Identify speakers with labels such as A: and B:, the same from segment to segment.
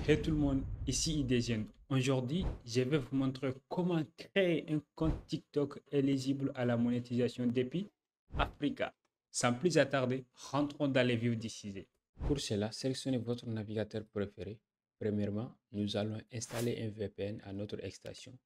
A: Hey tout le monde, ici IDGN. Aujourd'hui, je vais vous montrer comment créer un compte TikTok éligible à la monétisation depuis Africa. Sans plus attarder, rentrons dans les views décisés. Pour cela, sélectionnez votre navigateur préféré. Premièrement, nous allons installer un VPN à notre extension.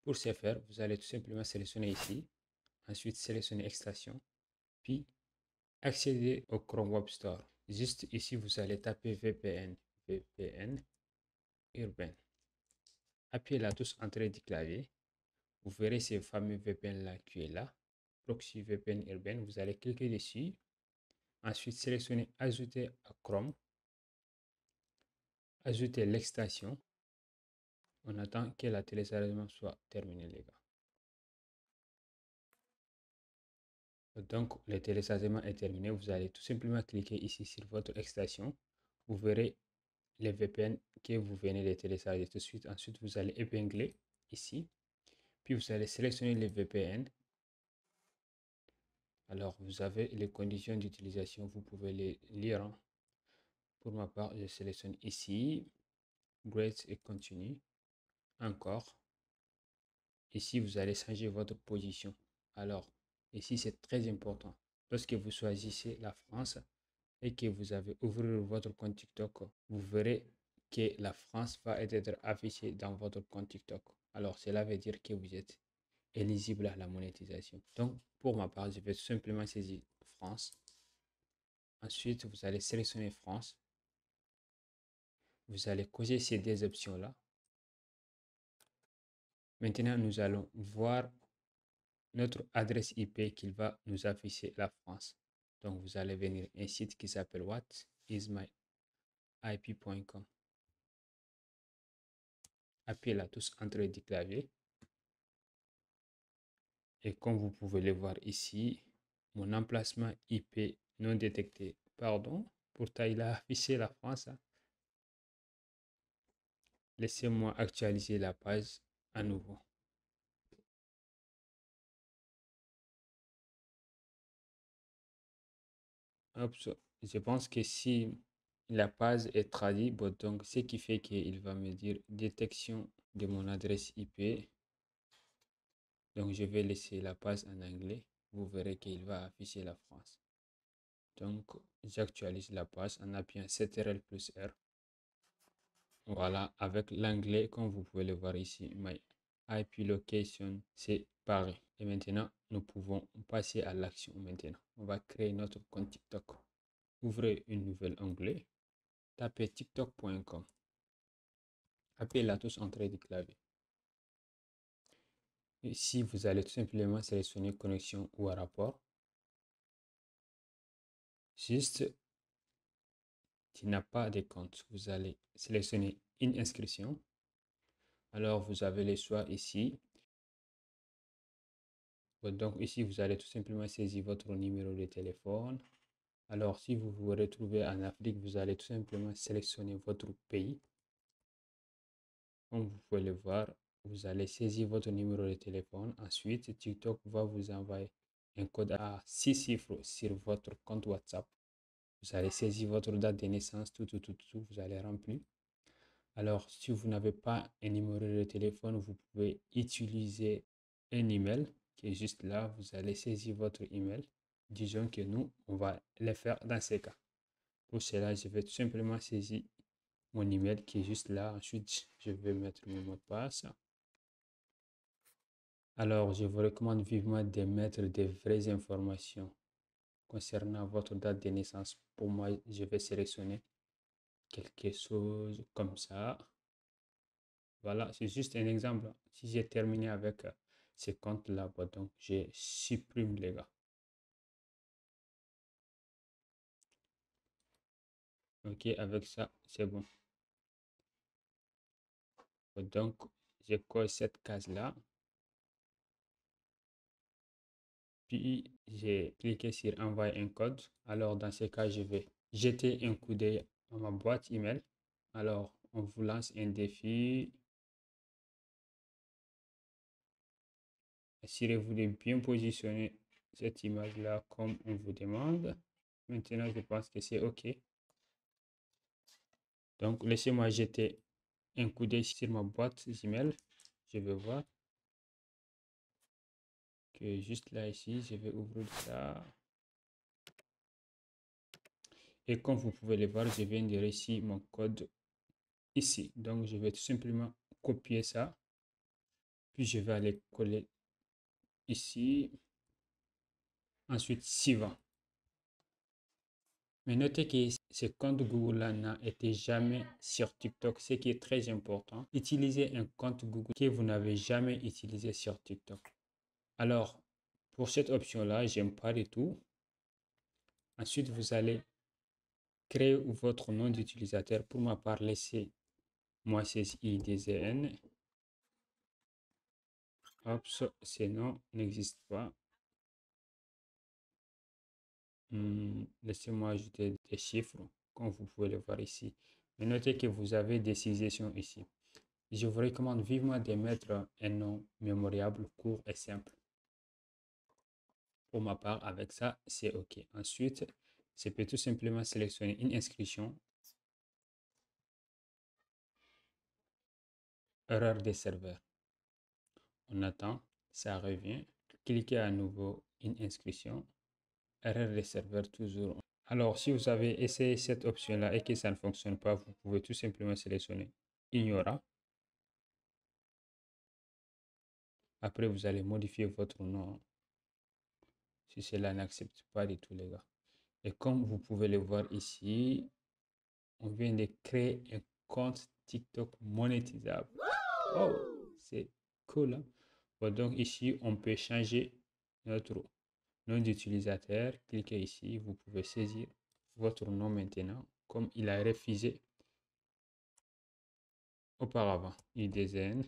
A: Pour ce faire, vous allez tout simplement sélectionner ici, ensuite sélectionner extension, puis accéder au Chrome Web Store. Juste ici, vous allez taper VPN urbain. Appuyez la touche entrée du clavier. Vous verrez ce fameux VPN là qui est là. Proxy VPN urbain. Vous allez cliquer dessus. Ensuite, sélectionnez Ajouter à Chrome. Ajouter l'extension. On attend que la téléchargement soit terminé, les gars. Donc, le téléchargement est terminé. Vous allez tout simplement cliquer ici sur votre extension. Vous verrez les VPN que vous venez de télécharger tout de suite. Ensuite, vous allez épingler ici. Puis, vous allez sélectionner les VPN. Alors, vous avez les conditions d'utilisation, vous pouvez les lire, hein. Pour ma part, je sélectionne ici, Great et continue. Encore. Ici, vous allez changer votre position. Alors, ici, c'est très important. Lorsque vous choisissez la France et que vous avez ouvert votre compte TikTok, vous verrez que la France va être affichée dans votre compte TikTok. Alors, cela veut dire que vous êtes éligible à la monétisation. Donc, pour ma part, je vais simplement saisir France. Ensuite, vous allez sélectionner France. Vous allez cocher ces deux options-là. Maintenant, nous allons voir notre adresse IP qu'il va nous afficher la France. Donc, vous allez venir un site qui s'appelle whatismyip.com. Appuyez la touche entrée du clavier. Et comme vous pouvez le voir ici, mon emplacement IP non détecté. Pardon, pourtant il a affiché la France, hein. Laissez-moi actualiser la page à nouveau. Hop, je pense que si la page est traduite, bon, donc ce qui fait qu'il va me dire détection de mon adresse IP. Donc je vais laisser la page en anglais. Vous verrez qu'il va afficher la France. Donc j'actualise la page en appuyant CTRL plus R. Voilà, avec l'anglais, comme vous pouvez le voir ici, My IP Location, c'est pareil. Et maintenant, nous pouvons passer à l'action maintenant. On va créer notre compte TikTok. Ouvrez une nouvelle onglet. Tapez tiktok.com. Appuyez la touche entrée du clavier. Ici, vous allez tout simplement sélectionner connexion ou à rapport. Juste, tu n'as pas de compte. Vous allez sélectionner une inscription. Alors, vous avez le choix ici. Donc, ici, vous allez tout simplement saisir votre numéro de téléphone. Alors, si vous vous retrouvez en Afrique, vous allez tout simplement sélectionner votre pays. Comme vous pouvez le voir, vous allez saisir votre numéro de téléphone. Ensuite, TikTok va vous envoyer un code à 6 chiffres sur votre compte WhatsApp. Vous allez saisir votre date de naissance, tout, vous allez remplir. Alors, si vous n'avez pas un numéro de téléphone, vous pouvez utiliser un email qui est juste là. Vous allez saisir votre email. Disons que nous, on va le faire dans ces cas. Pour cela, je vais tout simplement saisir mon email qui est juste là. Ensuite, je vais mettre mon mot de passe. Alors, je vous recommande vivement de mettre des vraies informations concernant votre date de naissance. Pour moi, je vais sélectionner quelque chose comme ça. Voilà, c'est juste un exemple. Si j'ai terminé avec ce compte-là, bon, donc je supprime les gars. Ok, avec ça, c'est bon. Bon, donc, je colle cette case-là. Puis, j'ai cliqué sur envoyer un code. Alors, dans ce cas, je vais jeter un coup d'œil à ma boîte email. Alors, on vous lance un défi. Assurez-vous de bien positionner cette image-là comme on vous demande. Maintenant, je pense que c'est OK. Donc, laissez-moi jeter un coup d'œil sur ma boîte Gmail. Je vais voir que juste là, ici, je vais ouvrir ça. Et comme vous pouvez le voir, je viens de réussir mon code ici. Donc, je vais tout simplement copier ça. Puis, je vais aller coller ici. Ensuite, suivant. Mais notez que ce compte Google-là n'a été jamais sur TikTok, ce qui est très important. Utilisez un compte Google que vous n'avez jamais utilisé sur TikTok. Alors, pour cette option-là, j'aime pas du tout. Ensuite, vous allez créer votre nom d'utilisateur. Pour ma part, laissez-moi ces IDZN. Hop, ces noms n'existent pas. Laissez-moi ajouter des chiffres, comme vous pouvez le voir ici. Mais notez que vous avez des suggestions ici. Je vous recommande vivement de mettre un nom mémorable, court et simple. Pour ma part, avec ça, c'est OK. Ensuite, je peux tout simplement sélectionner une inscription, erreur des serveurs. On attend, ça revient. Cliquez à nouveau une inscription, erreur des serveurs toujours. Alors, si vous avez essayé cette option-là et que ça ne fonctionne pas, vous pouvez tout simplement sélectionner Ignora. Après, vous allez modifier votre nom si cela n'accepte pas du tout, les gars. Et comme vous pouvez le voir ici, on vient de créer un compte TikTok monétisable. Oh, c'est cool, hein? Bon, donc ici, on peut changer notre nom d'utilisateur. Cliquez ici, vous pouvez saisir votre nom maintenant, comme il a refusé auparavant. IDZN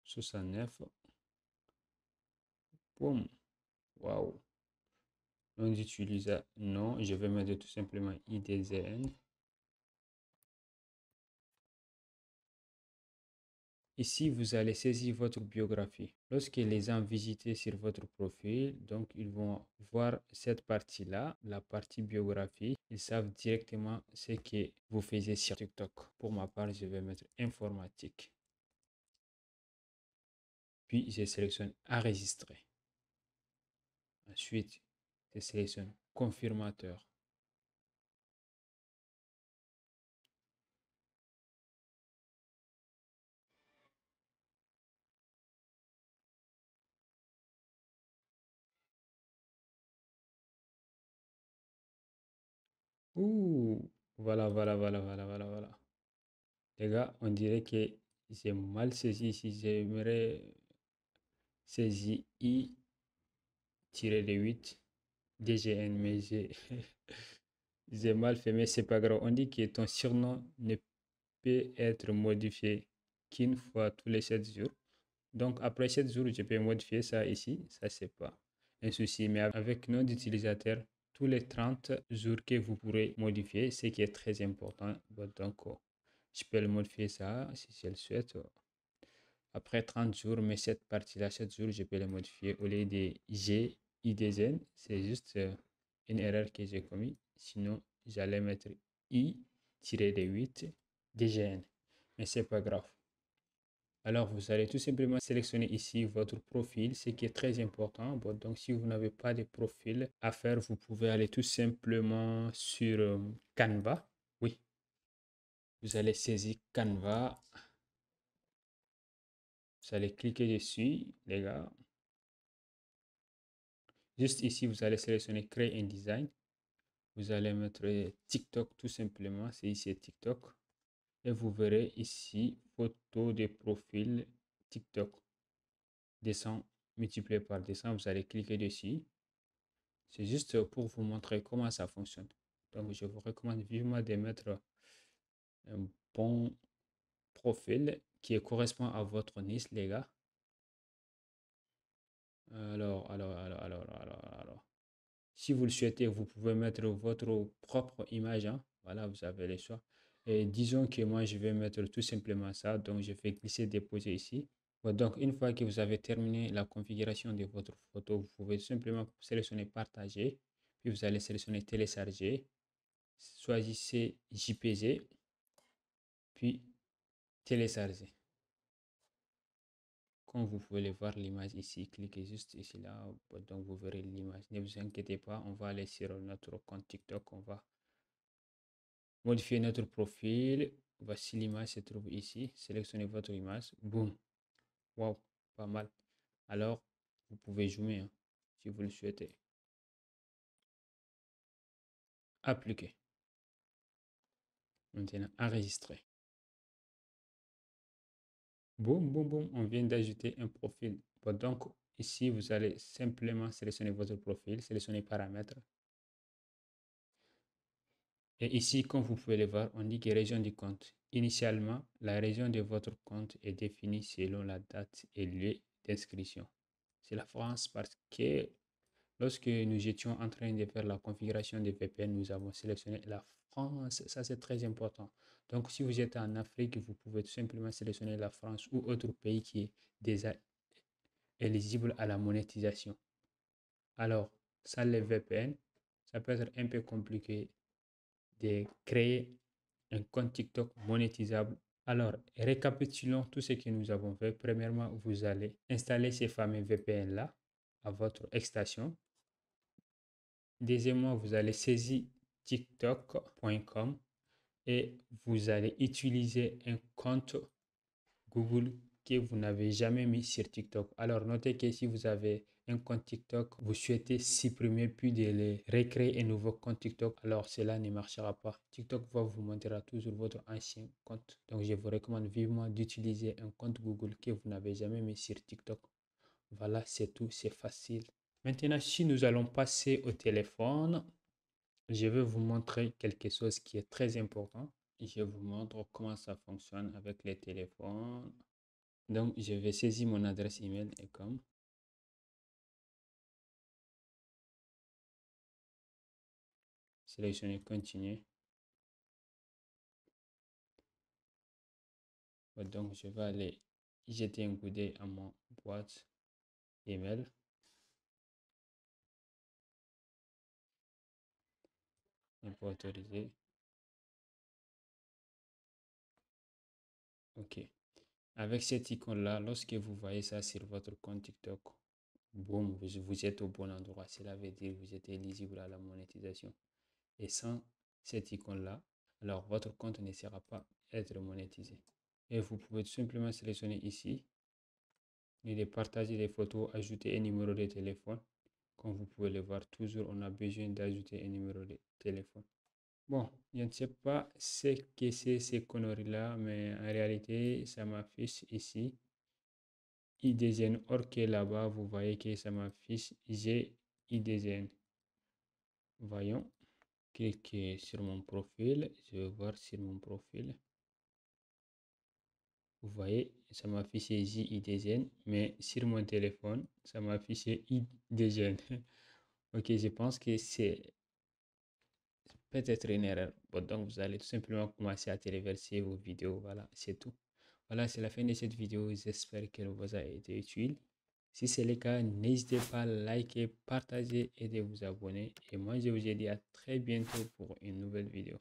A: 69. Boum. Waouh. Nom d'utilisateur, non, je vais mettre tout simplement IDZN. Ici, vous allez saisir votre biographie. Lorsque les gens visitent sur votre profil, donc ils vont voir cette partie-là, la partie biographie. Ils savent directement ce que vous faisiez sur TikTok. Pour ma part, je vais mettre informatique. Puis, je sélectionne enregistrer. Ensuite, je sélectionne confirmateur. Ouh, voilà. Les gars, on dirait que j'ai mal saisi ici. J'aimerais saisir I-8 DGN, mais j'ai mal fait, mais c'est pas grave. On dit que ton surnom ne peut être modifié qu'une fois tous les 7 jours. Donc, après 7 jours, je peux modifier ça ici. Ça, c'est pas un souci. Mais avec nom d'utilisateur, tous les 30 jours que vous pourrez modifier, ce qui est très important. Bon, donc, je peux le modifier ça si je le souhaite. Après 30 jours, mais cette partie-là, 7 jours, je peux le modifier au lieu de G, I, D, Z. C'est juste une erreur que j'ai commis. Sinon, j'allais mettre I-8 DGN. Mais c'est pas grave. Alors, vous allez tout simplement sélectionner ici votre profil, ce qui est très important. Bon, donc, si vous n'avez pas de profil à faire, vous pouvez aller tout simplement sur Canva. Oui, vous allez saisir Canva. Vous allez cliquer dessus, les gars. Juste ici, vous allez sélectionner Créer un design. Vous allez mettre TikTok tout simplement. C'est ici TikTok. Et vous verrez ici photo de profil TikTok. Descend multiplié par descend. Vous allez cliquer dessus. C'est juste pour vous montrer comment ça fonctionne. Donc, je vous recommande vivement de mettre un bon profil qui correspond à votre niche, les gars. Alors. Si vous le souhaitez, vous pouvez mettre votre propre image, hein. Voilà, vous avez les choix. Et disons que moi, je vais mettre tout simplement ça. Donc, je fais glisser, déposer ici. Bon, donc, une fois que vous avez terminé la configuration de votre photo, vous pouvez simplement sélectionner partager. Puis, vous allez sélectionner télécharger. choisissez JPG, puis télécharger. Comme vous pouvez le voir l'image ici, cliquez juste ici là, donc vous verrez l'image. Ne vous inquiétez pas, on va aller sur notre compte TikTok, on va modifier notre profil. Voici l'image se trouve ici. Sélectionnez votre image. Boum. Wow, pas mal. Alors, vous pouvez zoomer hein, si vous le souhaitez. Appliquer. Maintenant, enregistrer. Boum, boum, boum. On vient d'ajouter un profil. Bon, donc, ici, vous allez simplement sélectionner votre profil, sélectionner paramètres. Et ici, comme vous pouvez le voir, on dit que région du compte. Initialement, la région de votre compte est définie selon la date et lieu d'inscription. C'est la France parce que lorsque nous étions en train de faire la configuration des VPN, nous avons sélectionné la France. Ça, c'est très important. Donc, si vous êtes en Afrique, vous pouvez tout simplement sélectionner la France ou autre pays qui est déjà éligible à la monétisation. Alors, sans les VPN, ça peut être un peu compliqué de créer un compte TikTok monétisable. Alors, récapitulons tout ce que nous avons fait. Premièrement, vous allez installer ces fameux VPN-là à votre extension. Deuxièmement, vous allez saisir tiktok.com et vous allez utiliser un compte Google que vous n'avez jamais mis sur TikTok. Alors, notez que si vous avez un compte TikTok, vous souhaitez supprimer puis de les recréer un nouveau compte TikTok, alors cela ne marchera pas. TikTok va vous montrer toujours votre ancien compte. Donc, je vous recommande vivement d'utiliser un compte Google que vous n'avez jamais mis sur TikTok. Voilà, c'est tout, c'est facile. Maintenant, si nous allons passer au téléphone, je vais vous montrer quelque chose qui est très important. Je vous montre comment ça fonctionne avec les téléphones. Donc, je vais saisir mon adresse email et comme sélectionner continuer. Donc, je vais aller jeter un coup d'œil à mon boîte email. On peut autoriser. OK. Avec cette icône-là, lorsque vous voyez ça sur votre compte TikTok, boum, vous êtes au bon endroit. Cela veut dire que vous êtes éligible à la monétisation. Et sans cette icône-là, alors votre compte ne sera pas être monétisé. Et vous pouvez tout simplement sélectionner ici et de partager des photos, ajouter un numéro de téléphone. Comme vous pouvez le voir, toujours on a besoin d'ajouter un numéro de téléphone. Bon, je ne sais pas ce que c'est ces conneries-là, mais en réalité, ça m'affiche ici. IDZN, or que là-bas, vous voyez que ça m'affiche G IDZN. Voyons, cliquez sur mon profil. Je vais voir sur mon profil. Vous voyez, ça m'affiche JIDZN, mais sur mon téléphone, ça m'affiche IDZN. Ok, je pense que c'est peut-être une erreur. Bon, donc, vous allez tout simplement commencer à téléverser vos vidéos. Voilà, c'est tout. Voilà, c'est la fin de cette vidéo. J'espère qu'elle vous a été utile. Si c'est le cas, n'hésitez pas à liker, partager et de vous abonner. Et moi, je vous dis à très bientôt pour une nouvelle vidéo.